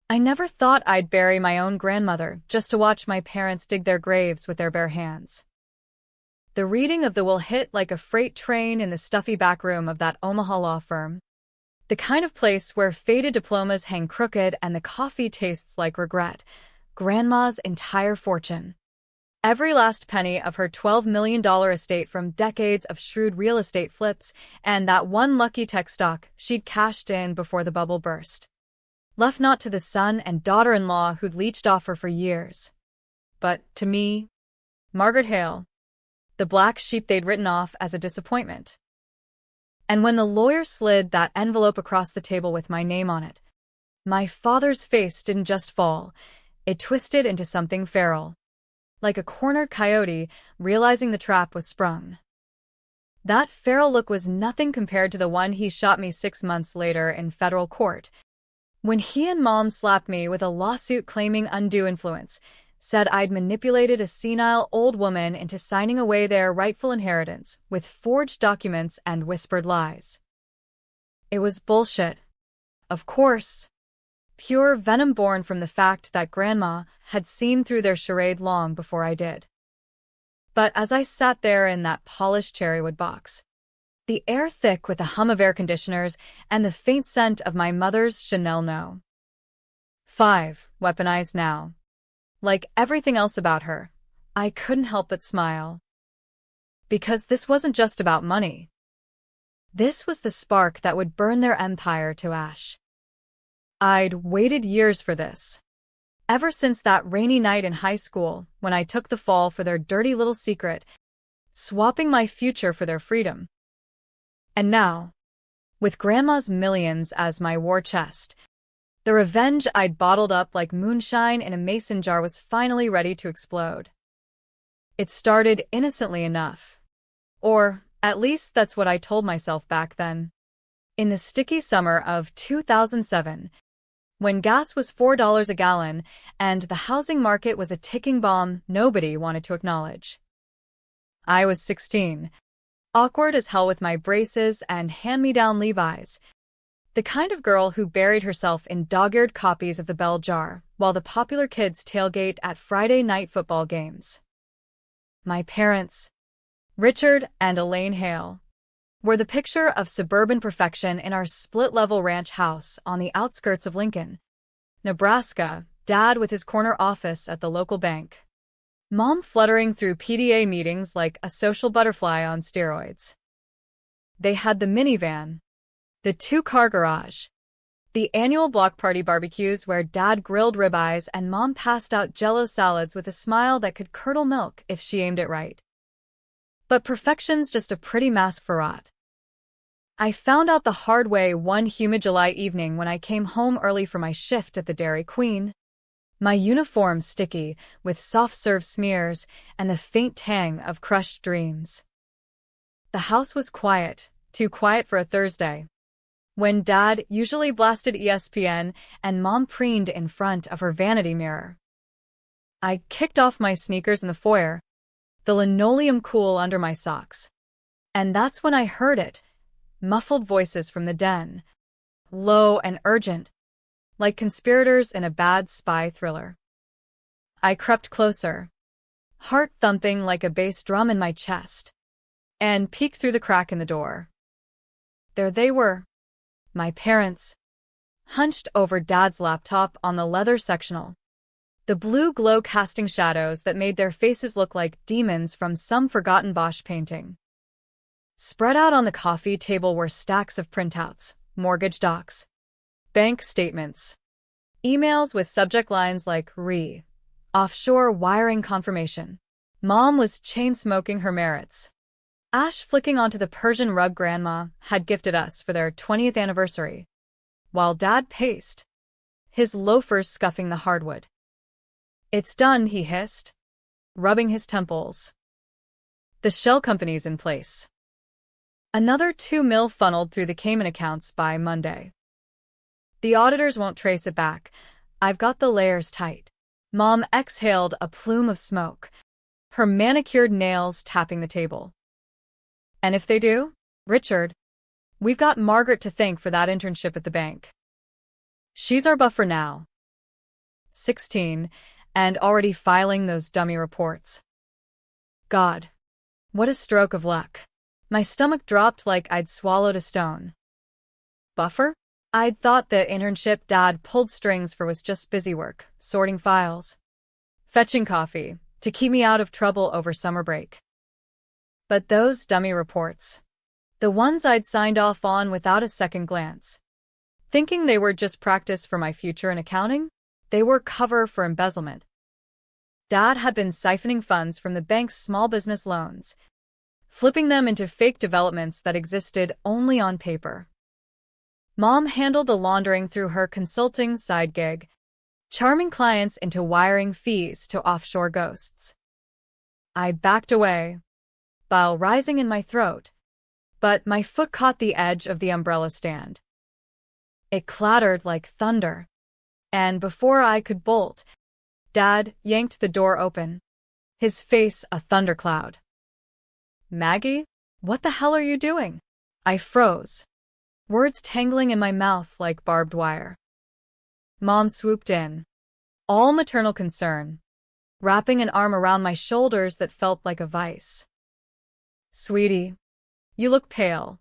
I never thought I'd bury my own grandmother just to watch my parents dig their graves with their bare hands. The reading of the will hit like a freight train in the stuffy back room of that Omaha law firm. The kind of place where faded diplomas hang crooked and the coffee tastes like regret. Grandma's entire fortune. Every last penny of her $12 million estate from decades of shrewd real estate flips and that one lucky tech stock she'd cashed in before the bubble burst. Left not to the son and daughter-in-law who'd leeched off her for years, but to me, Margaret Hale, the black sheep they'd written off as a disappointment. And when the lawyer slid that envelope across the table with my name on it, my father's face didn't just fall, it twisted into something feral. Like a cornered coyote realizing the trap was sprung. That feral look was nothing compared to the one he shot me 6 months later in federal court, when he and Mom slapped me with a lawsuit claiming undue influence, said I'd manipulated a senile old woman into signing away their rightful inheritance with forged documents and whispered lies. It was bullshit. Of course. Pure venom born from the fact that Grandma had seen through their charade long before I did. But as I sat there in that polished cherrywood box, the air thick with the hum of air conditioners and the faint scent of my mother's Chanel No. 5, weaponized now. Like everything else about her, I couldn't help but smile. Because this wasn't just about money. This was the spark that would burn their empire to ash. I'd waited years for this. Ever since that rainy night in high school when I took the fall for their dirty little secret, swapping my future for their freedom. And now, with Grandma's millions as my war chest, the revenge I'd bottled up like moonshine in a mason jar was finally ready to explode. It started innocently enough. Or, at least that's what I told myself back then. In the sticky summer of 2007, when gas was $4 a gallon and the housing market was a ticking bomb nobody wanted to acknowledge. I was 16. Awkward as hell with my braces and hand-me-down Levi's. The kind of girl who buried herself in dog-eared copies of The Bell Jar while the popular kids tailgate at Friday night football games. My parents, Richard and Elaine Hale, were the picture of suburban perfection in our split-level ranch house on the outskirts of Lincoln, Nebraska, Dad with his corner office at the local bank. Mom fluttering through PTA meetings like a social butterfly on steroids. They had the minivan, the 2-car garage, the annual block party barbecues where Dad grilled ribeyes and Mom passed out Jell-O salads with a smile that could curdle milk if she aimed it right. But perfection's just a pretty mask for rot. I found out the hard way one humid July evening when I came home early for my shift at the Dairy Queen. My uniform sticky with soft-serve smears and the faint tang of crushed dreams. The house was quiet, too quiet for a Thursday, when Dad usually blasted ESPN and Mom preened in front of her vanity mirror. I kicked off my sneakers in the foyer, the linoleum cool under my socks. And that's when I heard it, muffled voices from the den, low and urgent, like conspirators in a bad spy thriller. I crept closer, heart thumping like a bass drum in my chest, and peeked through the crack in the door. There they were, my parents, hunched over Dad's laptop on the leather sectional, the blue glow casting shadows that made their faces look like demons from some forgotten Bosch painting. Spread out on the coffee table were stacks of printouts, mortgage docs, bank statements, emails with subject lines like offshore wiring confirmation. Mom was chain-smoking her merits, ash flicking onto the Persian rug Grandma had gifted us for their 20th anniversary, while Dad paced, his loafers scuffing the hardwood. "It's done," he hissed, rubbing his temples. "The shell company's in place. Another $2 million funneled through the Cayman accounts by Monday. The auditors won't trace it back. I've got the layers tight." Mom exhaled a plume of smoke, her manicured nails tapping the table. "And if they do, Richard, we've got Margaret to thank for that internship at the bank. She's our buffer now. 16, and already filing those dummy reports. God, what a stroke of luck. My stomach dropped like I'd swallowed a stone. Buffer? I'd thought the internship Dad pulled strings for was just busy work, sorting files, fetching coffee, to keep me out of trouble over summer break. But those dummy reports, the ones I'd signed off on without a second glance, thinking they were just practice for my future in accounting, they were cover for embezzlement. Dad had been siphoning funds from the bank's small business loans, flipping them into fake developments that existed only on paper. Mom handled the laundering through her consulting side gig, charming clients into wiring fees to offshore ghosts. I backed away, bile rising in my throat, but my foot caught the edge of the umbrella stand. It clattered like thunder, and before I could bolt, Dad yanked the door open, his face a thundercloud. Maggie, what the hell are you doing? I froze, words tangling in my mouth like barbed wire. Mom swooped in, all maternal concern, wrapping an arm around my shoulders that felt like a vice. Sweetie, you look pale.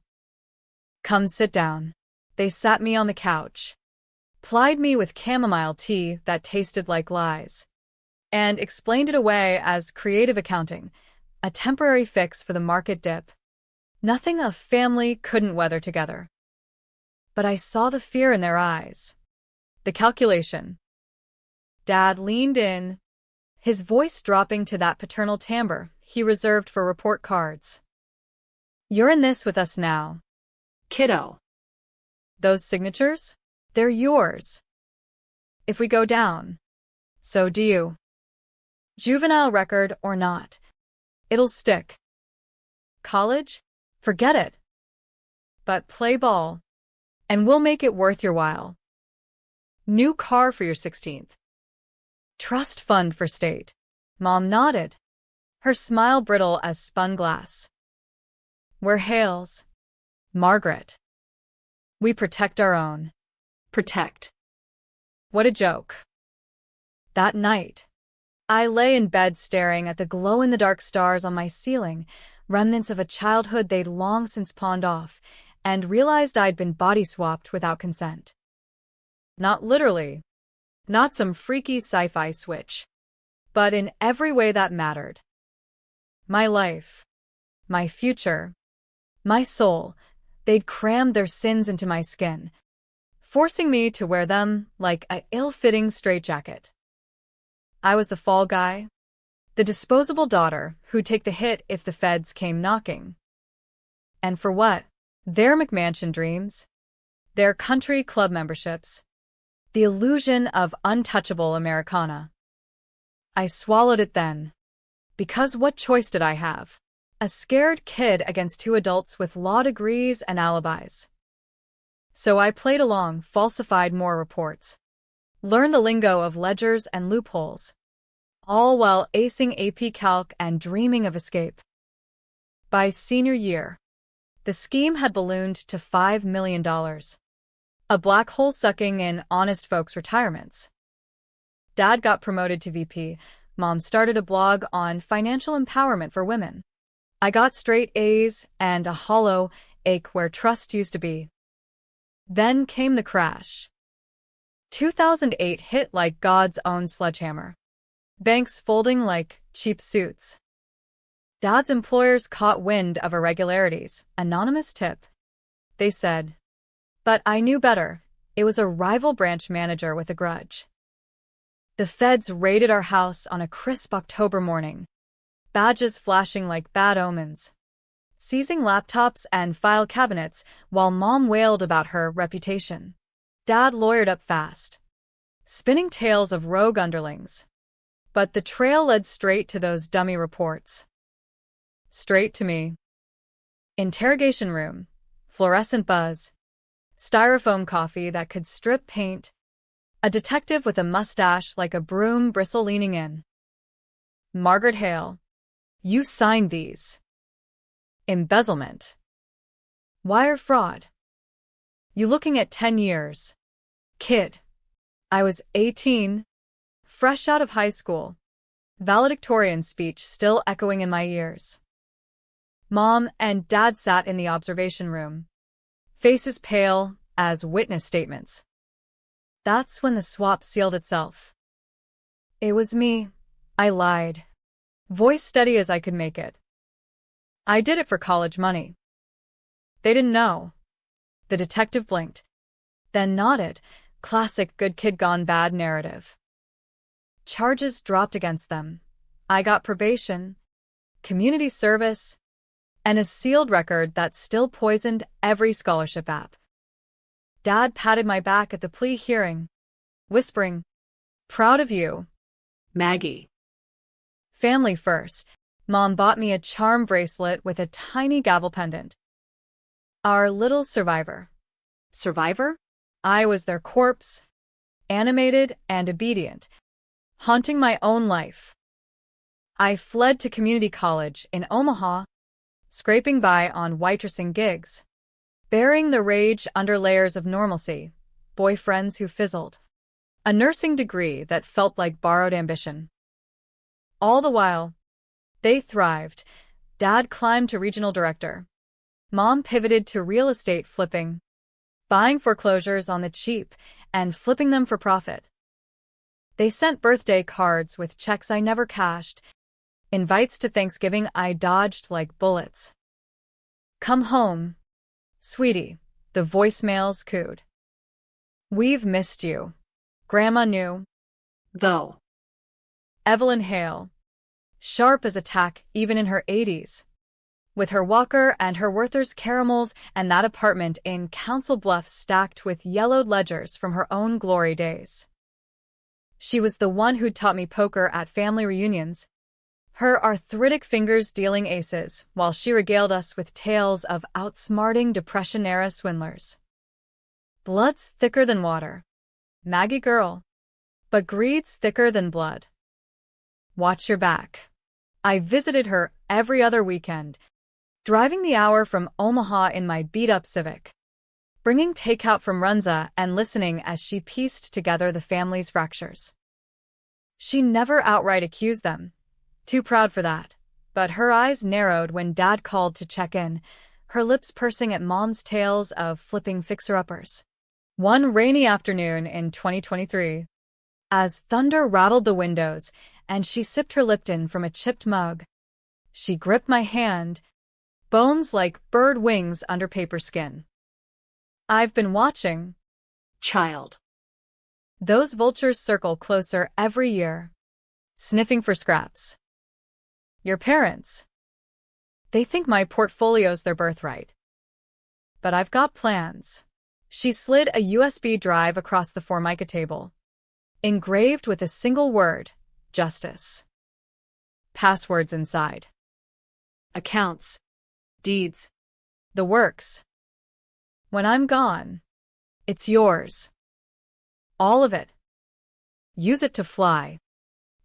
Come sit down. They sat me on the couch, plied me with chamomile tea that tasted like lies, and explained it away as creative accounting, a temporary fix for the market dip. Nothing a family couldn't weather together. But I saw the fear in their eyes, the calculation. Dad leaned in, his voice dropping to that paternal timbre he reserved for report cards. You're in this with us now, kiddo. Those signatures? They're yours. If we go down, so do you. Juvenile record or not, it'll stick. College? Forget it. But play ball, and we'll make it worth your while. New car for your 16th. Trust fund for state. Mom nodded, her smile brittle as spun glass. We're Hales. Margaret. We protect our own. Protect. What a joke. That night, I lay in bed staring at the glow-in-the-dark stars on my ceiling, remnants of a childhood they'd long since pawned off, and realized I'd been body-swapped without consent. Not literally, not some freaky sci-fi switch, but in every way that mattered. My life, my future, my soul, they'd crammed their sins into my skin, forcing me to wear them like an ill-fitting straitjacket. I was the fall guy, the disposable daughter who'd take the hit if the feds came knocking. And for what? Their McMansion dreams, their country club memberships, the illusion of untouchable Americana. I swallowed it then, because what choice did I have? A scared kid against two adults with law degrees and alibis. So I played along, falsified more reports, learned the lingo of ledgers and loopholes, all while acing AP Calc and dreaming of escape. By senior year, the scheme had ballooned to $5 million, a black hole sucking in honest folks' retirements. Dad got promoted to VP, Mom started a blog on financial empowerment for women. I got straight A's and a hollow ache where trust used to be. Then came the crash. 2008 hit like God's own sledgehammer. Banks folding like cheap suits. Dad's employers caught wind of irregularities. Anonymous tip. They said. But I knew better. It was a rival branch manager with a grudge. The feds raided our house on a crisp October morning, badges flashing like bad omens, seizing laptops and file cabinets while Mom wailed about her reputation. Dad lawyered up fast, spinning tales of rogue underlings. But the trail led straight to those dummy reports. Straight to me. Interrogation room, fluorescent buzz, styrofoam coffee that could strip paint, a detective with a mustache like a broom bristle leaning in. Margaret Hale, you signed these. Embezzlement. Wire fraud. You looking at 10 years. Kid. I was 18, fresh out of high school, valedictorian speech still echoing in my ears. Mom and Dad sat in the observation room, faces pale as witness statements. That's when the swap sealed itself. It was me. I lied. Voice steady as I could make it. I did it for college money. They didn't know. The detective blinked, then nodded. Classic good kid gone bad narrative. Charges dropped against them. I got probation, community service, and a sealed record that still poisoned every scholarship app. Dad patted my back at the plea hearing, whispering, "Proud of you, Maggie." Family first. Mom bought me a charm bracelet with a tiny gavel pendant. Our little survivor. Survivor? I was their corpse, animated and obedient, haunting my own life. I fled to community college in Omaha, scraping by on waitressing gigs, burying the rage under layers of normalcy, boyfriends who fizzled, a nursing degree that felt like borrowed ambition. All the while, they thrived. Dad climbed to regional director. Mom pivoted to real estate flipping, buying foreclosures on the cheap and flipping them for profit. They sent birthday cards with checks I never cashed, invites to Thanksgiving I dodged like bullets. "Come home, sweetie," the voicemails cooed. "We've missed you." Grandma knew. Though. Evelyn Hale, sharp as a tack even in her 80s. With her walker and her Werther's caramels and that apartment in Council Bluffs stacked with yellowed ledgers from her own glory days. She was the one who'd taught me poker at family reunions, her arthritic fingers dealing aces while she regaled us with tales of outsmarting Depression-era swindlers. Blood's thicker than water. Maggie girl. But greed's thicker than blood. Watch your back. I visited her every other weekend, driving the hour from Omaha in my beat-up Civic, bringing takeout from Runza and listening as she pieced together the family's fractures. She never outright accused them, too proud for that, but her eyes narrowed when Dad called to check in, her lips pursing at Mom's tales of flipping fixer-uppers. One rainy afternoon in 2023, as thunder rattled the windows and she sipped her Lipton from a chipped mug, she gripped my hand, bones like bird wings under paper skin. "I've been watching." Child. Those vultures circle closer every year, sniffing for scraps. Your parents. They think my portfolio's their birthright. But I've got plans. She slid a USB drive across the Formica table, engraved with a single word, justice. Passwords inside. Accounts. Deeds. The works. When I'm gone, it's yours. All of it. Use it to fly,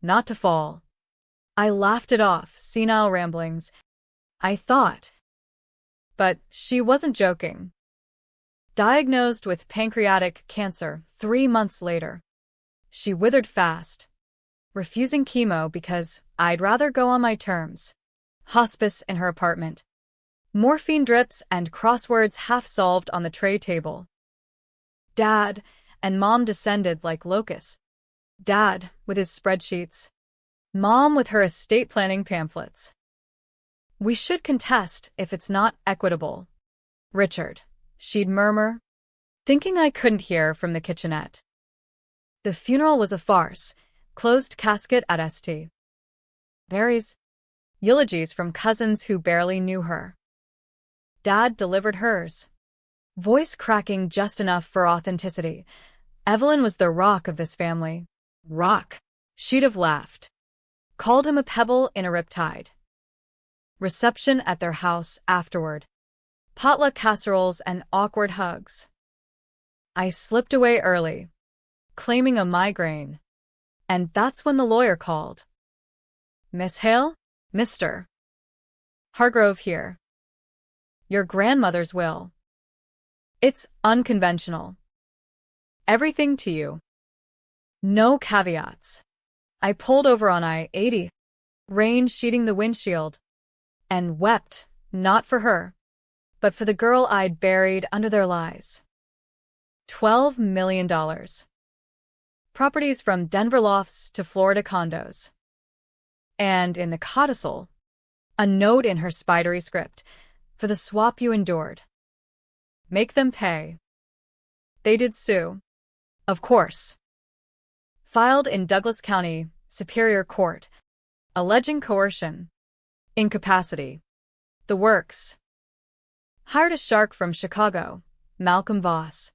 not to fall. I laughed it off, senile ramblings, I thought. But she wasn't joking. Diagnosed with pancreatic cancer 3 months later, she withered fast, refusing chemo because I'd rather go on my terms. Hospice in her apartment. Morphine drips and crosswords half-solved on the tray table. Dad and Mom descended like locusts. Dad with his spreadsheets. Mom with her estate planning pamphlets. "We should contest if it's not equitable. Richard," she'd murmur, thinking I couldn't hear from the kitchenette. The funeral was a farce, closed casket at St. Mary's. Eulogies from cousins who barely knew her. Dad delivered hers. Voice cracking just enough for authenticity. Evelyn was the rock of this family. Rock. She'd have laughed. Called him a pebble in a riptide. Reception at their house afterward. Potluck casseroles and awkward hugs. I slipped away early, claiming a migraine. And that's when the lawyer called. "Miss Hale? Mr. Hargrove here. Your grandmother's will. It's unconventional. Everything to you. No caveats." I pulled over on I-80, rain sheeting the windshield, and wept, not for her, but for the girl I'd buried under their lies. $12 million. Properties from Denver lofts to Florida condos. And in the codicil, a note in her spidery script, for the swap you endured. Make them pay. They did sue. Of course. Filed in Douglas County, Superior Court, alleging coercion, incapacity, the works. Hired a shark from Chicago, Malcolm Voss.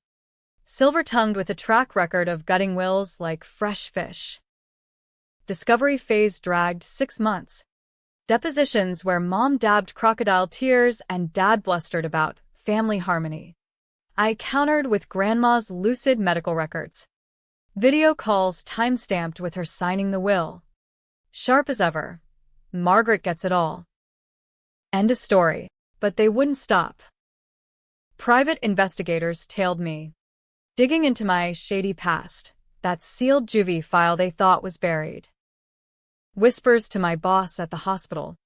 Silver-tongued with a track record of gutting wills like fresh fish. Discovery phase dragged 6 months. Depositions where mom dabbed crocodile tears and dad blustered about family harmony. I countered with grandma's lucid medical records. Video calls time-stamped with her signing the will. Sharp as ever. Margaret gets it all. End of story. But they wouldn't stop. Private investigators tailed me, digging into my shady past, that sealed juvie file they thought was buried. Whispers to my boss at the hospital.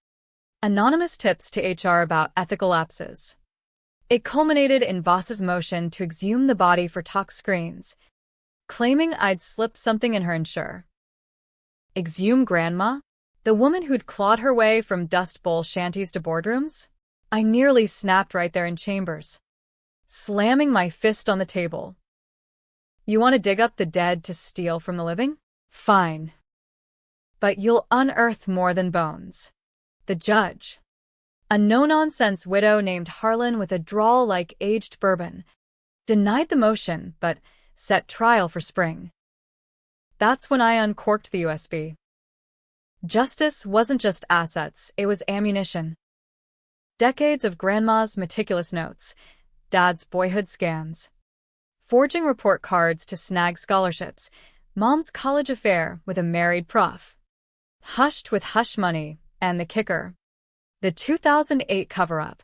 Anonymous tips to HR about ethical lapses. It culminated in Voss's motion to exhume the body for tox screens, claiming I'd slipped something in her insure. Exhume Grandma? The woman who'd clawed her way from Dust Bowl shanties to boardrooms? I nearly snapped right there in chambers, slamming my fist on the table. You want to dig up the dead to steal from the living? Fine. But you'll unearth more than bones. The judge, a no-nonsense widow named Harlan with a drawl like aged bourbon, denied the motion but set trial for spring. That's when I uncorked the USB. Justice wasn't just assets, it was ammunition. Decades of grandma's meticulous notes, dad's boyhood scams, forging report cards to snag scholarships, mom's college affair with a married prof, hushed with hush money, and the kicker, the 2008 cover-up,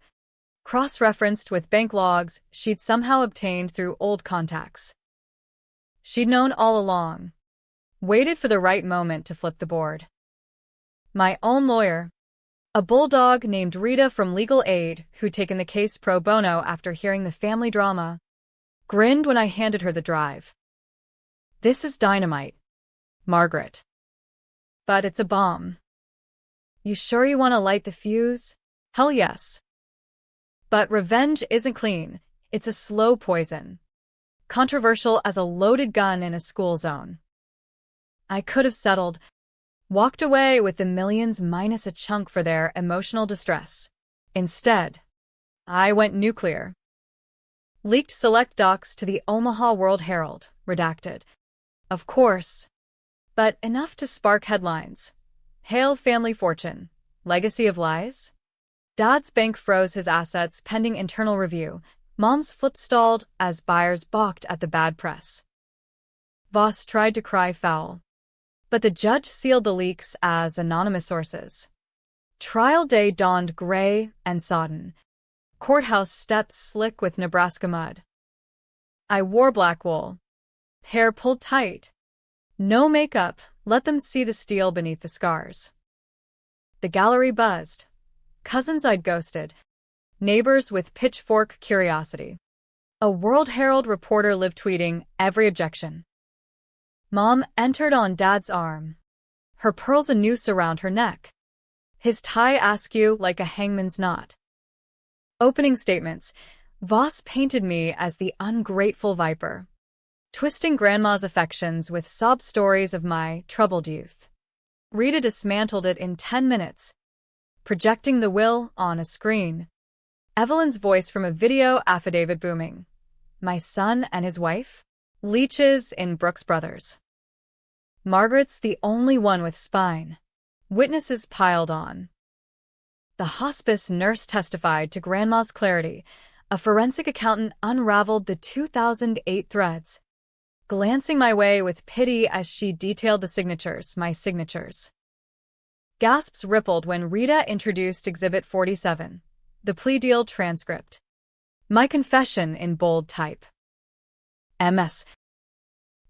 cross-referenced with bank logs she'd somehow obtained through old contacts. She'd known all along, waited for the right moment to flip the board. My own lawyer, a bulldog named Rita from Legal Aid who'd taken the case pro bono after hearing the family drama, grinned when I handed her the drive. This is dynamite, Margaret. But it's a bomb. You sure you want to light the fuse? Hell yes. But revenge isn't clean, it's a slow poison. Controversial as a loaded gun in a school zone. I could have settled, walked away with the millions minus a chunk for their emotional distress. Instead, I went nuclear. Leaked select docs to the Omaha World Herald, redacted. Of course. But enough to spark headlines. Hail family fortune. Legacy of lies? Dad's bank froze his assets pending internal review. Mom's flip stalled as buyers balked at the bad press. Voss tried to cry foul, but the judge sealed the leaks as anonymous sources. Trial day dawned gray and sodden. Courthouse steps slick with Nebraska mud. I wore black wool. Hair pulled tight. No makeup, let them see the steel beneath the scars. The gallery buzzed. Cousins I'd ghosted. Neighbors with pitchfork curiosity. A World Herald reporter lived tweeting every objection. Mom entered on Dad's arm. Her pearls a noose around her neck. His tie askew like a hangman's knot. Opening statements. Voss painted me as the ungrateful viper, twisting Grandma's affections with sob stories of my troubled youth. Rita dismantled it in 10 minutes, projecting the will on a screen. Evelyn's voice from a video affidavit booming. My son and his wife? Leeches in Brooks Brothers. Margaret's the only one with spine. Witnesses piled on. The hospice nurse testified to Grandma's clarity. A forensic accountant unraveled the 2008 threads, glancing my way with pity as she detailed the signatures, my signatures. Gasps rippled when Rita introduced Exhibit 47, the plea deal transcript. My confession in bold type. MS.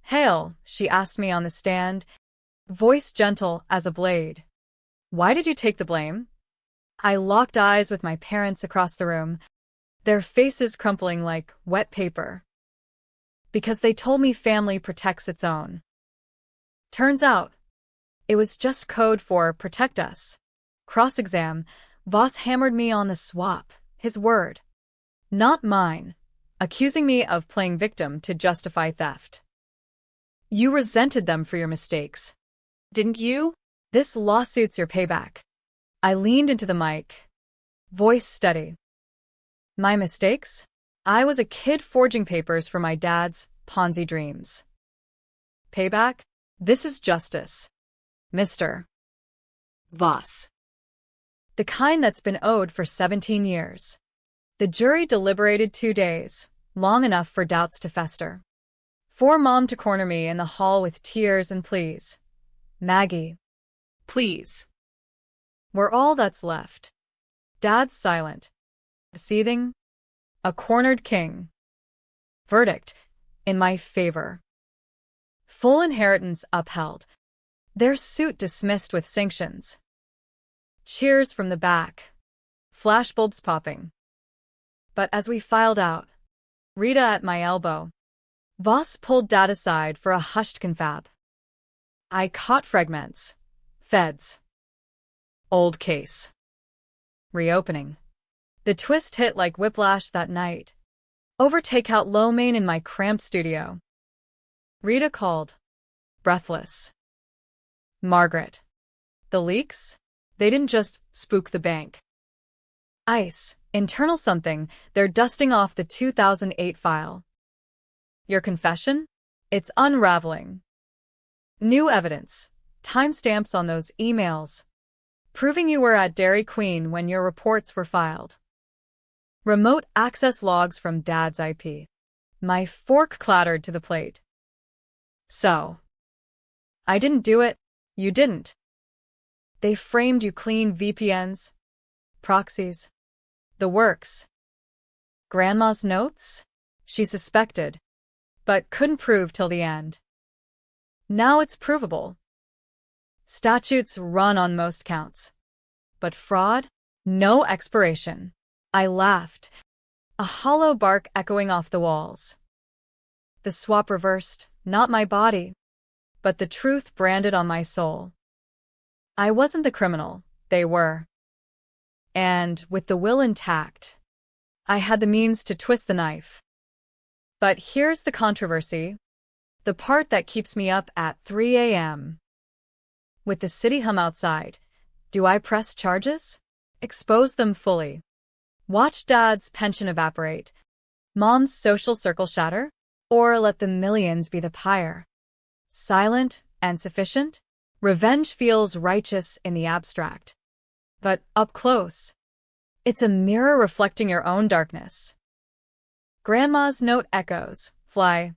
Hail, she asked me on the stand. Voice gentle as a blade. Why did you take the blame? I locked eyes with my parents across the room, their faces crumpling like wet paper. Because they told me family protects its own. Turns out, it was just code for protect us. Cross-exam, Voss hammered me on the swap, his word. Not mine, accusing me of playing victim to justify theft. You resented them for your mistakes, didn't you? This lawsuit's your payback. I leaned into the mic, voice steady. My mistakes? I was a kid forging papers for my dad's Ponzi dreams. Payback? This is justice, Mr. Voss. The kind that's been owed for 17 years. The jury deliberated 2 days, long enough for doubts to fester. For Mom to corner me in the hall with tears and pleas. Maggie, Please. we're all that's left. Dad's silent, seething, a cornered king. Verdict, in my favor. Full inheritance upheld. Their suit dismissed with sanctions. Cheers from the back. Flashbulbs popping. But as we filed out, Rita at my elbow, Voss pulled Dad aside for a hushed confab. I caught fragments. Feds. Old case. Reopening. The twist hit like whiplash that night. Over takeout lo mein in my cramped studio. Rita called. Breathless. Margaret. The leaks? They didn't just spook the bank. ICE, internal something, they're dusting off the 2008 file. Your confession? It's unraveling. New evidence. Timestamps on those emails. Proving you were at Dairy Queen when your reports were filed. Remote access logs from Dad's IP. My fork clattered to the plate. So. I didn't do it. You didn't. They framed you clean VPNs, proxies, the works. Grandma's notes? She suspected, but couldn't prove till the end. Now it's provable. Statutes run on most counts. But fraud? No expiration. I laughed, a hollow bark echoing off the walls. The swap reversed, not my body, but the truth branded on my soul. I wasn't the criminal, they were. And, with the will intact, I had the means to twist the knife. But here's the controversy, the part that keeps me up at 3 a.m. With the city hum outside, do I press charges? Expose them fully. Watch Dad's pension evaporate, Mom's social circle shatter? Or let the millions be the pyre? Silent and sufficient? Revenge feels righteous in the abstract. But up close, it's a mirror reflecting your own darkness. Grandma's note echoes, fly,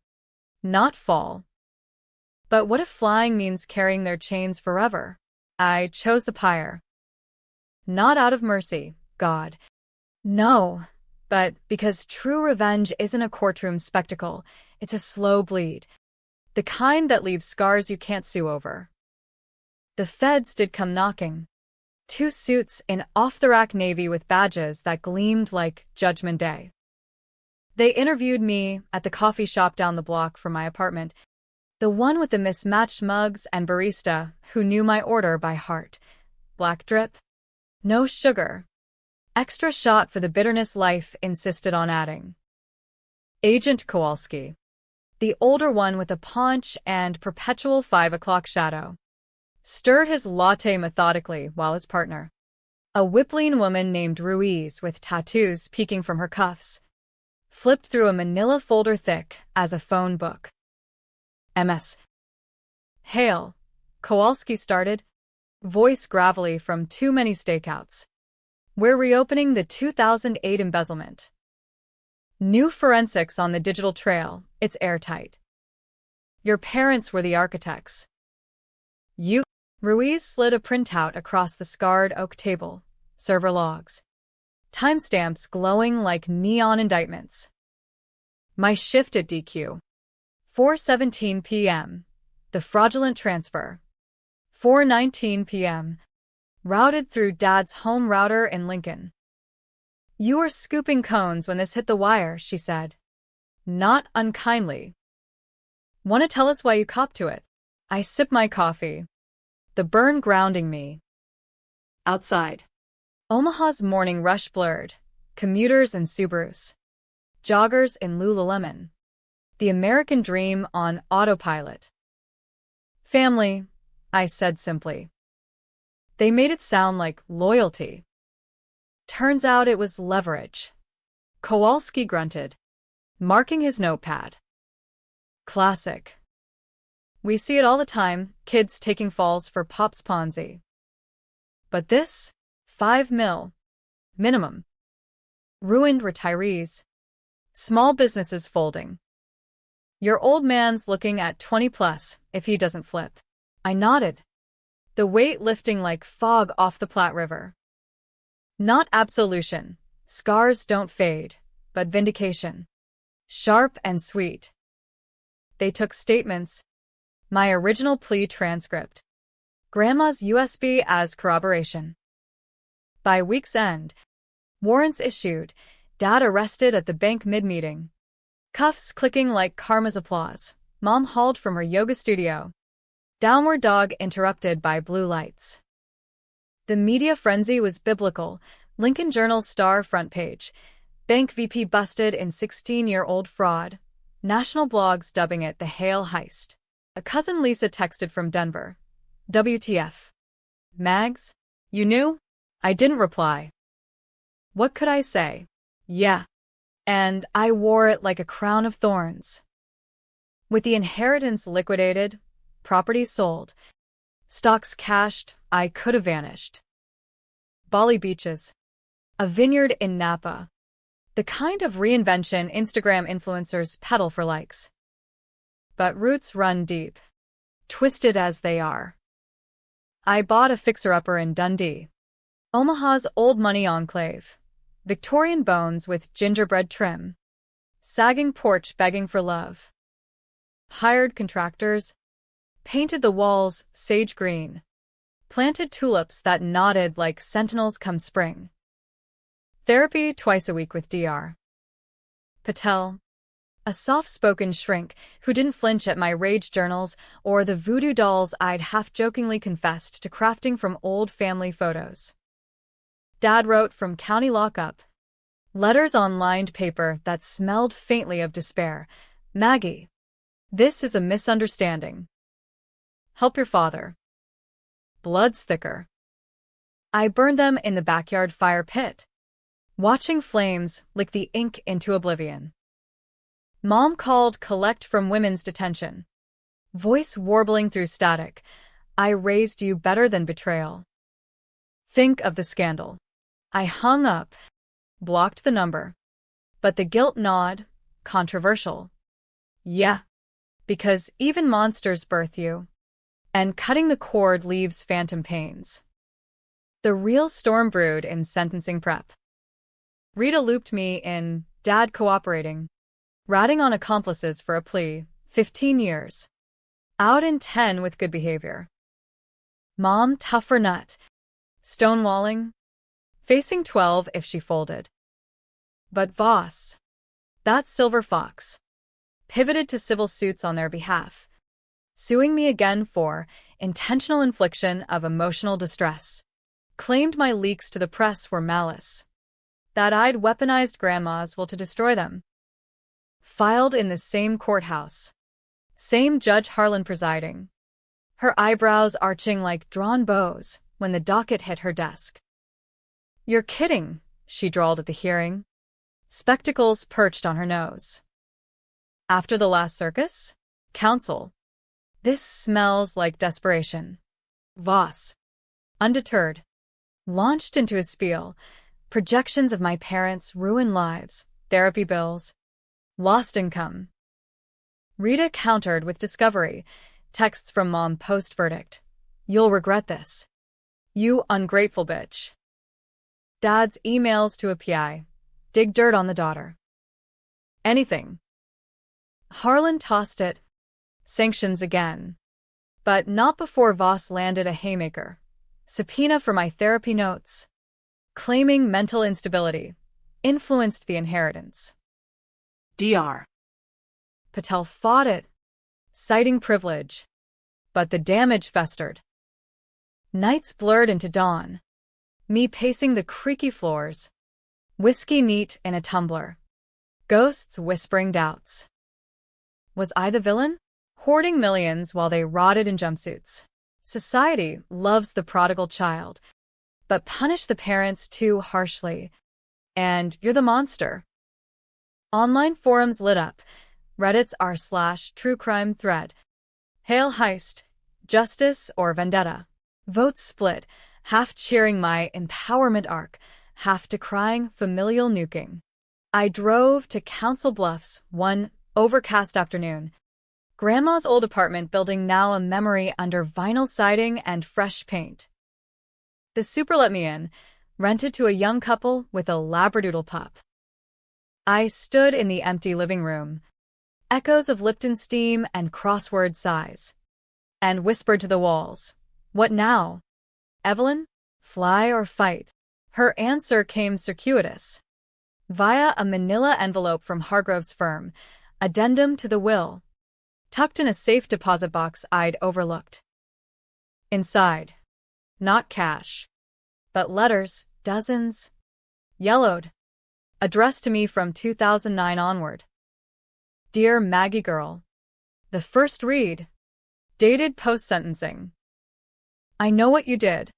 not fall. But what if flying means carrying their chains forever? I chose the pyre. Not out of mercy, God. No, but because true revenge isn't a courtroom spectacle, it's a slow bleed. The kind that leaves scars you can't sue over. The feds did come knocking. 2 suits in off-the-rack navy with badges that gleamed like Judgment Day. They interviewed me at the coffee shop down the block from my apartment, the one with the mismatched mugs and barista who knew my order by heart. Black drip, no sugar. Extra shot for the bitterness life insisted on adding. Agent Kowalski, the older one with a paunch and perpetual 5 o'clock shadow, stirred his latte methodically while his partner, a whippling woman named Ruiz with tattoos peeking from her cuffs, flipped through a manila folder thick as a phone book. MS. Hail, Kowalski started, voice gravelly from too many stakeouts. We're reopening the 2008 embezzlement. New forensics on the digital trail, it's airtight. Your parents were the architects. You. Ruiz slid a printout across the scarred oak table, server logs. Timestamps glowing like neon indictments. My shift at DQ. 4:17 p.m. The fraudulent transfer. 4:19 p.m. Routed through Dad's home router in Lincoln. "You were scooping cones when this hit the wire," she said. Not unkindly. "Want to tell us why you copped to it?" I sip my coffee. The burn grounding me. Outside. Omaha's morning rush blurred. Commuters and Subarus. Joggers in Lululemon. The American dream on autopilot. "Family," I said simply. They made it sound like loyalty. Turns out it was leverage. Kowalski grunted, marking his notepad. Classic. "We see it all the time, kids taking falls for Pop's Ponzi. But this? 5 mil. Minimum. Ruined retirees. Small businesses folding. Your old man's looking at 20 plus if he doesn't flip." I nodded, the weight lifting like fog off the Platte River. Not absolution. Scars don't fade, but vindication. Sharp and sweet. They took statements. My original plea transcript. Grandma's USB as corroboration. By week's end, warrants issued, Dad arrested at the bank mid-meeting. Cuffs clicking like karma's applause. Mom hauled from her yoga studio. Downward dog interrupted by blue lights. The media frenzy was biblical. Lincoln Journal star front page. Bank VP busted in 16-year-old fraud. National blogs dubbing it the Hale heist. A cousin Lisa texted from Denver. WTF. "Mags? You knew?" I didn't reply. What could I say? Yeah. And I wore it like a crown of thorns. With the inheritance liquidated, property sold, stocks cashed, I could have vanished. Bali beaches. A vineyard in Napa. The kind of reinvention Instagram influencers peddle for likes. But roots run deep. Twisted as they are. I bought a fixer-upper in Dundee. Omaha's old money enclave. Victorian bones with gingerbread trim. Sagging porch begging for love. Hired contractors. Painted the walls sage green. Planted tulips that nodded like sentinels come spring. Therapy twice a week with Dr. Patel. A soft-spoken shrink who didn't flinch at my rage journals or the voodoo dolls I'd half-jokingly confessed to crafting from old family photos. Dad wrote from county lockup. Letters on lined paper that smelled faintly of despair. "Maggie, this is a misunderstanding. Help your father." Blood's thicker. I burned them in the backyard fire pit, watching flames lick the ink into oblivion. Mom called collect from women's detention. Voice warbling through static. "I raised you better than betrayal. Think of the scandal." I hung up, blocked the number. But the guilt gnawed, controversial. Yeah, because even monsters birth you. And cutting the cord leaves phantom pains. The real storm brewed in sentencing prep. Rita looped me in Dad cooperating. Ratting on accomplices for a plea, 15 years. Out in 10 with good behavior. Mom tougher nut. Stonewalling. Facing 12 if she folded. But Voss, that silver fox, pivoted to civil suits on their behalf, suing me again for intentional infliction of emotional distress. Claimed my leaks to the press were malice. That I'd weaponized grandma's will to destroy them. Filed in the same courthouse. Same Judge Harlan presiding. Her eyebrows arching like drawn bows when the docket hit her desk. "You're kidding," she drawled at the hearing. Spectacles perched on her nose. "After the last circus? Counsel. This smells like desperation." Voss, undeterred, launched into a spiel. Projections of my parents' ruined lives, therapy bills, lost income. Rita countered with discovery. Texts from Mom post-verdict. "You'll regret this. You ungrateful bitch." Dad's emails to a PI. Dig dirt on the daughter. Anything. Harlan tossed it. Sanctions again. But not before Voss landed a haymaker. Subpoena for my therapy notes. Claiming mental instability. Influenced the inheritance. Dr. Patel fought it, citing privilege. But the damage festered. Nights blurred into dawn. Me pacing the creaky floors. Whiskey neat in a tumbler. Ghosts whispering doubts. Was I the villain? Hoarding millions while they rotted in jumpsuits. Society loves the prodigal child, but punish the parents too harshly. And you're the monster. Online forums lit up. Reddit's r/true crime thread. Hail heist, justice or vendetta. Votes split, half cheering my empowerment arc, half decrying familial nuking. I drove to Council Bluffs one overcast afternoon. Grandma's old apartment building now a memory under vinyl siding and fresh paint. The super let me in, rented to a young couple with a labradoodle pup. I stood in the empty living room, echoes of Lipton steam and crossword sighs, and whispered to the walls, "What now? Evelyn? Fly or fight?" Her answer came circuitous, via a manila envelope from Hargrove's firm, addendum to the will, tucked in a safe deposit box I'd overlooked. Inside, not cash, but letters, dozens, yellowed, addressed to me from 2009 onward. Dear Maggie Girl, the first read, dated post-sentencing. I know what you did.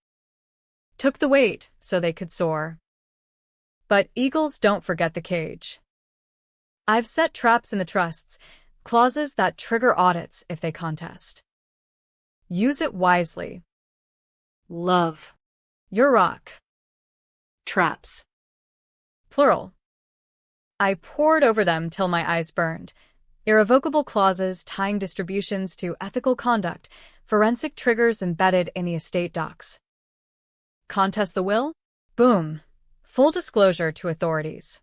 Took the weight so they could soar. But eagles don't forget the cage. I've set traps in the trusts, clauses that trigger audits if they contest. Use it wisely. Love. Your rock. Traps. Plural. I pored over them till my eyes burned. Irrevocable clauses tying distributions to ethical conduct, forensic triggers embedded in the estate docs. Contest the will? Boom. Full disclosure to authorities.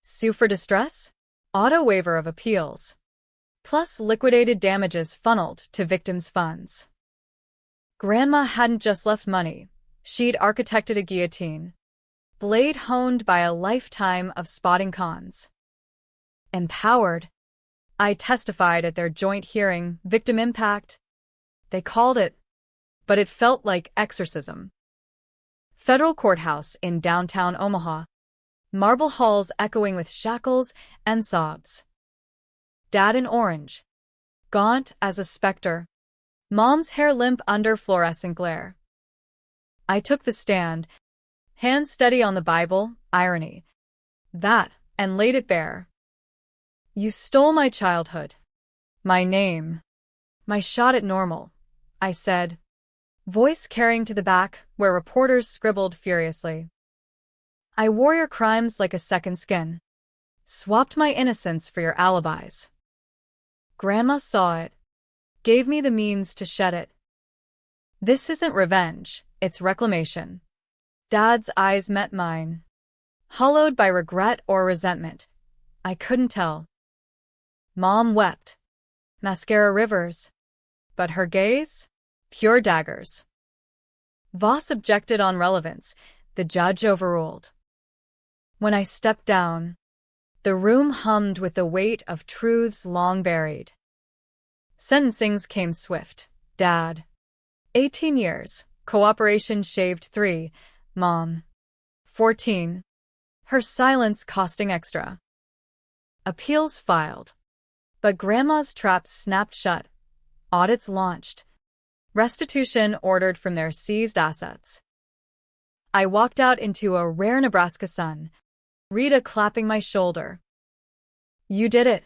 Sue for distress? Auto waiver of appeals. Plus liquidated damages funneled to victims' funds. Grandma hadn't just left money. She'd architected a guillotine. Blade honed by a lifetime of spotting cons. Empowered. I testified at their joint hearing, victim impact. They called it, but it felt like exorcism. Federal courthouse in downtown Omaha. Marble halls echoing with shackles and sobs. Dad in orange. Gaunt as a specter. Mom's hair limp under fluorescent glare. I took the stand, hands steady on the Bible, irony. That, and laid it bare. You stole my childhood. My name. My shot at normal, I said, voice carrying to the back where reporters scribbled furiously. I wore your crimes like a second skin. Swapped my innocence for your alibis. Grandma saw it. Gave me the means to shed it. This isn't revenge, it's reclamation. Dad's eyes met mine. Hollowed by regret or resentment. I couldn't tell. Mom wept. Mascara rivers. But her gaze? Pure daggers. Voss objected on relevance. The judge overruled. When I stepped down, the room hummed with the weight of truths long buried. Sentencings came swift. Dad. 18 years. Cooperation shaved 3. Mom. 14. Her silence costing extra. Appeals filed. But Grandma's traps snapped shut. Audits launched. Restitution ordered from their seized assets. I walked out into a rare Nebraska sun. Rita clapping my shoulder. You did it.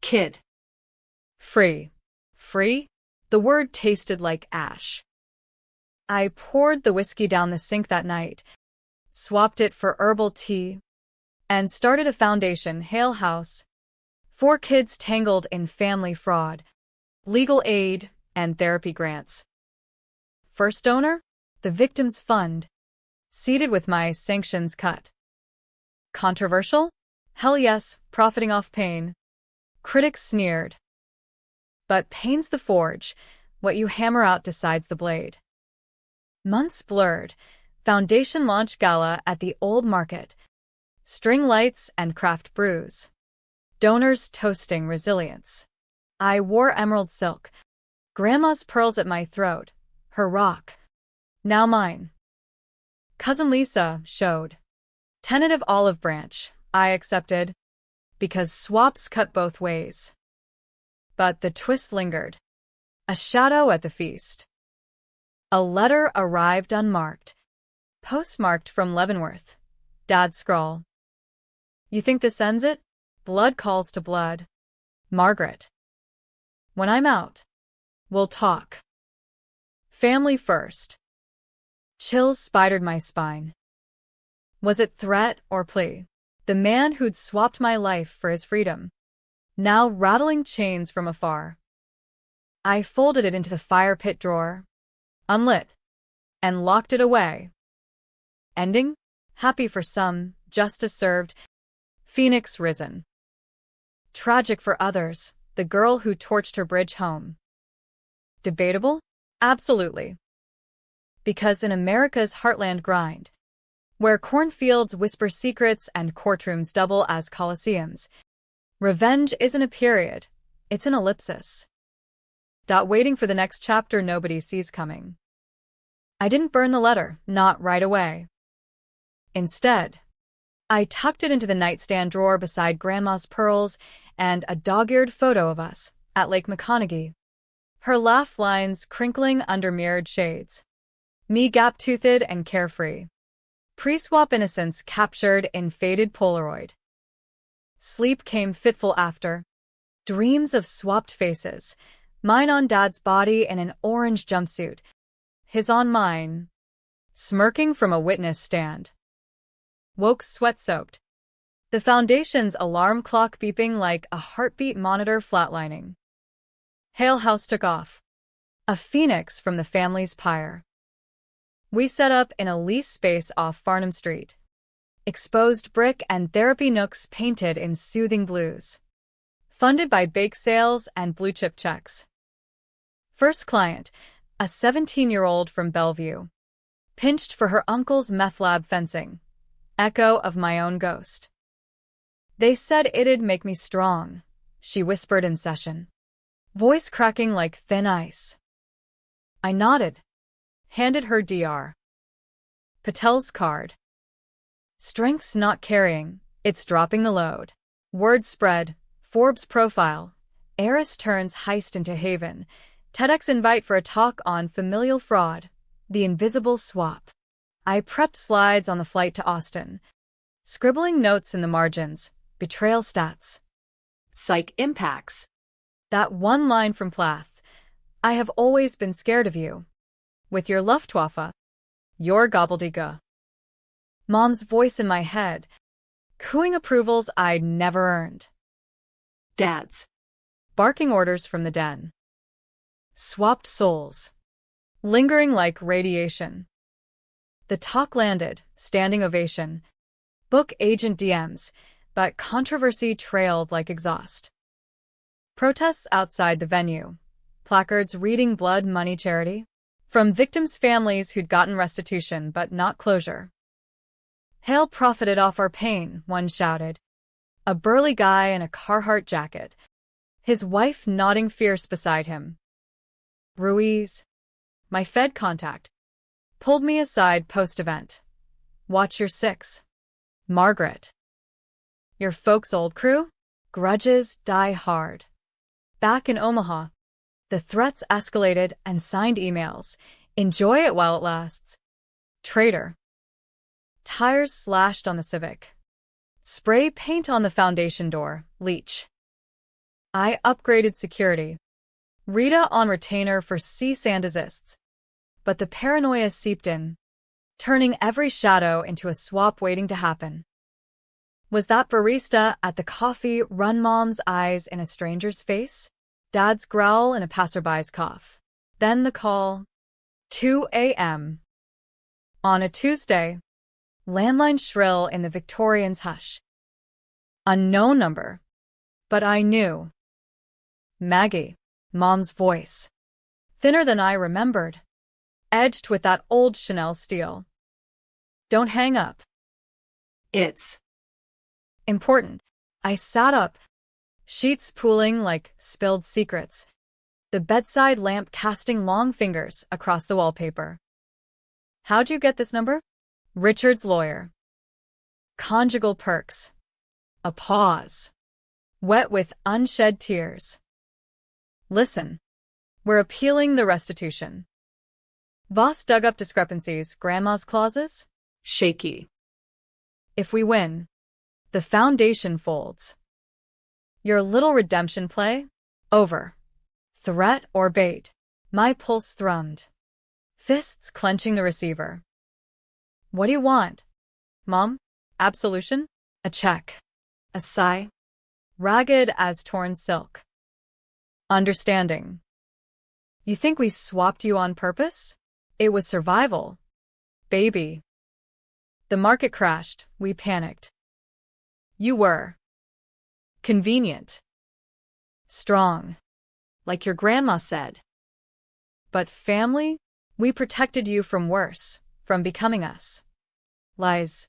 Kid. Free. Free? The word tasted like ash. I poured the whiskey down the sink that night, swapped it for herbal tea, and started a foundation, Hale House. 4 kids tangled in family fraud, legal aid, and therapy grants. First donor? The Victims Fund, seated with my sanctions cut. Controversial? Hell yes, profiting off pain. Critics sneered. But pain's the forge. What you hammer out decides the blade. Months blurred. Foundation launch gala at the Old Market. String lights and craft brews. Donors toasting resilience. I wore emerald silk. Grandma's pearls at my throat. Her rock. Now mine. Cousin Lisa showed. Tentative olive branch. I accepted. Because swaps cut both ways. But the twist lingered. A shadow at the feast. A letter arrived unmarked. Postmarked from Leavenworth. Dad's scrawl. You think this ends it? Blood calls to blood. Margaret. When I'm out, we'll talk. Family first. Chills spidered my spine. Was it threat or plea? The man who'd swapped my life for his freedom. Now rattling chains from afar. I folded it into the fire pit drawer, unlit, and locked it away. Ending? Happy for some, justice served, phoenix risen. Tragic for others, the girl who torched her bridge home. Debatable? Absolutely. Because in America's heartland grind, where cornfields whisper secrets and courtrooms double as coliseums, revenge isn't a period, it's an ellipsis. Waiting for the next chapter nobody sees coming. I didn't burn the letter, not right away. Instead, I tucked it into the nightstand drawer beside Grandma's pearls and a dog-eared photo of us at Lake McConaughey. Her laugh lines crinkling under mirrored shades. Me gap-toothed and carefree. Pre-swap innocence captured in faded Polaroid. Sleep came fitful after. Dreams of swapped faces. Mine on Dad's body in an orange jumpsuit. His on mine. Smirking from a witness stand. Woke sweat-soaked. The foundation's alarm clock beeping like a heartbeat monitor flatlining. Hale House took off. A phoenix from the family's pyre. We set up in a lease space off Farnham Street. Exposed brick and therapy nooks painted in soothing blues. Funded by bake sales and blue-chip checks. First client, a 17-year-old from Bellevue. Pinched for her uncle's meth lab fencing. Echo of my own ghost. They said it'd make me strong, she whispered in session. Voice cracking like thin ice. I nodded. Handed her Dr. Patel's card. Strength's not carrying, it's dropping the load. Word spread, Forbes profile, heiress turns heist into haven, TEDx invite for a talk on familial fraud, the invisible swap. I prepped slides on the flight to Austin, scribbling notes in the margins, betrayal stats. Psych impacts. That one line from Plath, I have always been scared of you. With your Luftwaffe, your gobbledygook. Mom's voice in my head, cooing approvals I'd never earned. Dad's. Barking orders from the den. Swapped souls. Lingering like radiation. The talk landed, standing ovation. Book agent DMs, but controversy trailed like exhaust. Protests outside the venue. Placards reading blood money charity. From victims' families who'd gotten restitution but not closure. Hale profited off our pain, one shouted. A burly guy in a Carhartt jacket. His wife nodding fierce beside him. Ruiz, my Fed contact, pulled me aside post-event. Watch your six. Margaret. Your folks' old crew? Grudges die hard. Back in Omaha, the threats escalated and signed emails. Enjoy it while it lasts. Traitor. Tires slashed on the Civic. Spray paint on the foundation door. Leech. I upgraded security. Rita on retainer for cease and desists. But the paranoia seeped in, turning every shadow into a swap waiting to happen. Was that barista at the coffee run Mom's eyes in a stranger's face? Dad's growl and a passerby's cough. Then the call. 2 a.m. On a Tuesday. Landline shrill in the Victorian's hush. Unknown number. But I knew. Maggie. Mom's voice. Thinner than I remembered, edged with that old Chanel steel. Don't hang up. It's Important. I sat up, sheets pooling like spilled secrets, the bedside lamp casting long fingers across the wallpaper. How'd you get this number? Richard's lawyer. Conjugal perks. A pause. Wet with unshed tears. Listen. We're appealing the restitution. Voss dug up discrepancies, Grandma's clauses. shaky. If we win, the foundation folds. Your little redemption play? Over. Threat or bait? My pulse thrummed. Fists clenching the receiver. What do you want? Mom? Absolution? A check. A sigh. Ragged as torn silk. Understanding. You think we swapped you on purpose? It was survival. Baby. The market crashed. We panicked. You were. Convenient. Strong. Like your grandma said. But family? We protected you from worse, from becoming us. Lies.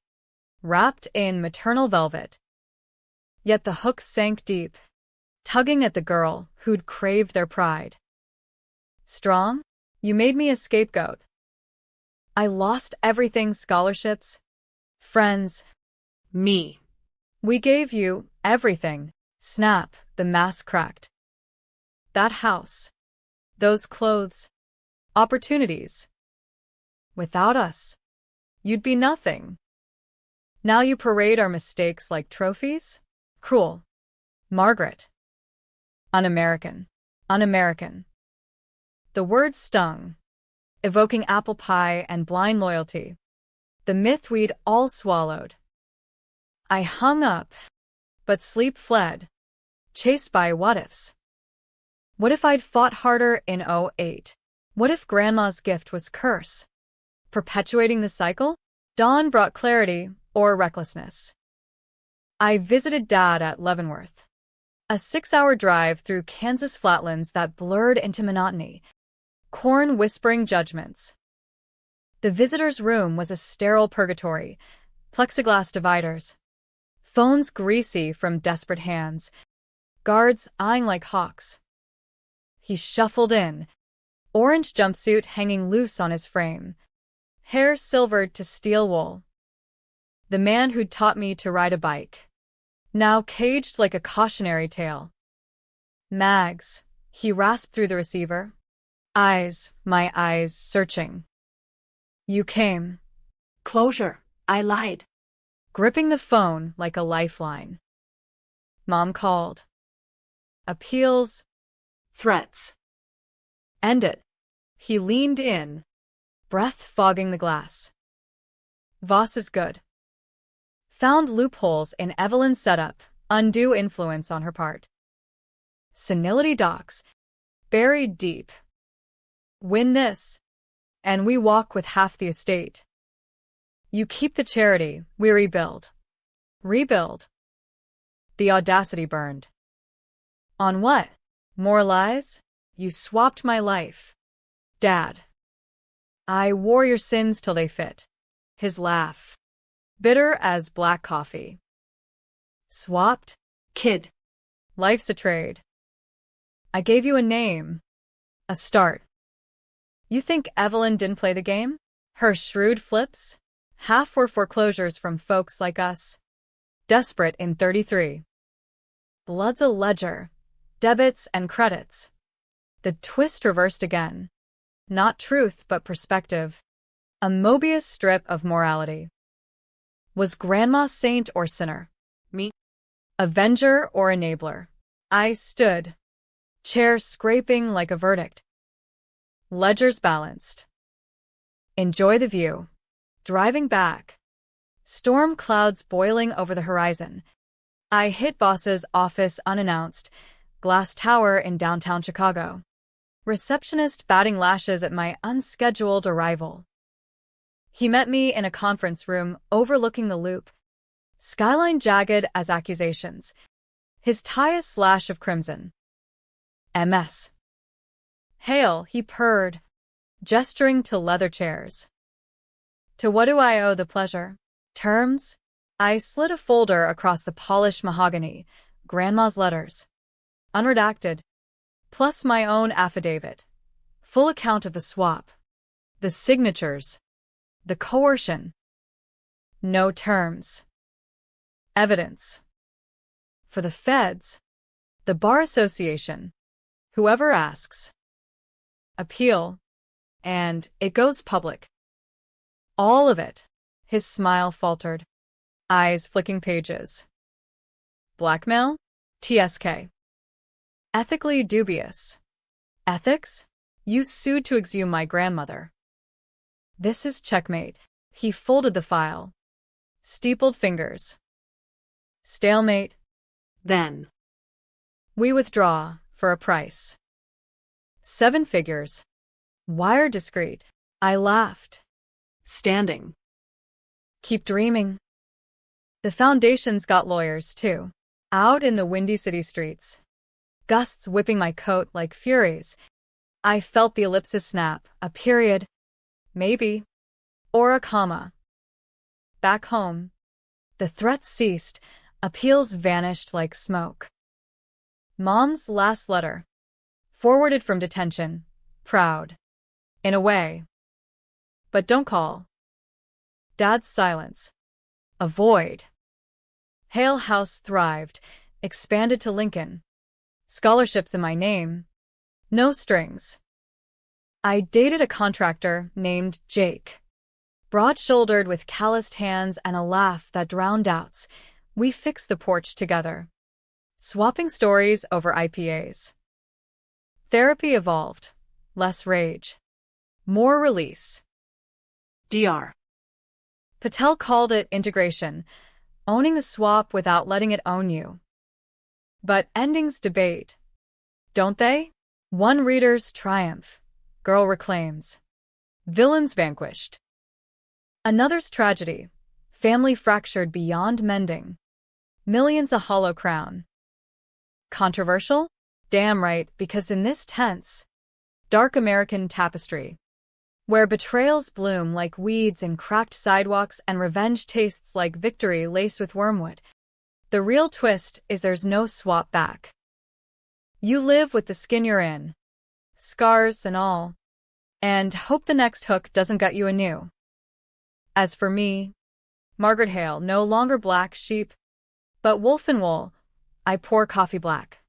Wrapped in maternal velvet. Yet the hook sank deep, tugging at the girl who'd craved their pride. Strong? You made me a scapegoat. I lost everything, scholarships, friends. Me. We gave you everything. Snap, the mask cracked. That house. Those clothes. Opportunities. Without us, you'd be nothing. Now you parade our mistakes like trophies? Cruel. Margaret. Un-American. Un-American. The word stung, evoking apple pie and blind loyalty. The myth we'd all swallowed. I hung up, but sleep fled, chased by what-ifs. What if I'd fought harder in '08? What if Grandma's gift was curse? Perpetuating the cycle? Dawn brought clarity or recklessness. I visited Dad at Leavenworth. A 6-hour drive through Kansas flatlands that blurred into monotony. Corn whispering judgments. The visitor's room was a sterile purgatory, plexiglass dividers, phones greasy from desperate hands, guards eyeing like hawks. He shuffled in, orange jumpsuit hanging loose on his frame, hair silvered to steel wool. The man who'd taught me to ride a bike, now caged like a cautionary tale. Mags, he rasped through the receiver. Eyes, my eyes, searching. You came. Closure. I lied. Gripping the phone like a lifeline. Mom called. Appeals. Threats. End it. He leaned in, breath fogging the glass. Voss is good. Found loopholes in Evelyn's setup, undue influence on her part. Senility docs, buried deep. Win this, and we walk with half the estate. You keep the charity, we rebuild. Rebuild. The audacity burned. On what? More lies? You swapped my life. Dad. I wore your sins till they fit. His laugh. Bitter as black coffee. Swapped? Kid. Life's a trade. I gave you a name. A start. You think Evelyn didn't play the game? Her shrewd flips? Half were foreclosures from folks like us. Desperate in 33. Blood's a ledger. Debits and credits. The twist reversed again. Not truth, but perspective. A Mobius strip of morality. Was Grandma saint or sinner? Me. Avenger or enabler? I stood. Chair scraping like a verdict. Ledgers balanced. Enjoy the view. Driving back. Storm clouds boiling over the horizon. I hit Boss's office unannounced. Glass tower in downtown Chicago. Receptionist batting lashes at my unscheduled arrival. He met me in a conference room overlooking the loop. Skyline jagged as accusations. His tie a slash of crimson. MS. Hail, he purred, gesturing to leather chairs. To what do I owe the pleasure? Terms? I slid a folder across the polished mahogany, Grandma's letters. Unredacted. Plus my own affidavit. Full account of the swap. The signatures. The coercion. No terms. Evidence. For the feds. The Bar Association. Whoever asks. Appeal. And it goes public. All of it. His smile faltered. Eyes flicking pages. Blackmail? TSK. Ethically dubious. Ethics? You sued to exhume my grandmother. This is checkmate. He folded the file. Steepled fingers. Stalemate. Then. We withdraw, for a price. 7 figures. Wire discreet. I laughed. Standing. Keep dreaming. The foundation's got lawyers, too. Out in the windy city streets. Gusts whipping my coat like furies. I felt the ellipsis snap, a period. Maybe. Or a comma. Back home. The threats ceased. Appeals vanished like smoke. Mom's last letter. Forwarded from detention. Proud. In a way. But don't call. Dad's silence. A void. Hale House thrived, expanded to Lincoln. Scholarships in my name. No strings. I dated a contractor named Jake. Broad-shouldered with calloused hands and a laugh that drowned doubts, we fixed the porch together. Swapping stories over IPAs. Therapy evolved. Less rage. More release. Dr. Patel called it integration, owning the swap without letting it own you. But endings debate. Don't they? One reader's triumph. Girl reclaims. Villains vanquished. Another's tragedy. Family fractured beyond mending. Millions a hollow crown. Controversial? Damn right, because in this tense, dark American tapestry, where betrayals bloom like weeds in cracked sidewalks and revenge tastes like victory laced with wormwood, the real twist is there's no swap back. You live with the skin you're in, scars and all, and hope the next hook doesn't gut you anew. As for me, Margaret Hale, no longer black sheep, but wolf and wool, I pour coffee black.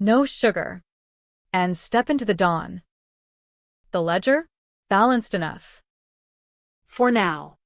No sugar. And step into the dawn. The ledger? Balanced enough. For now.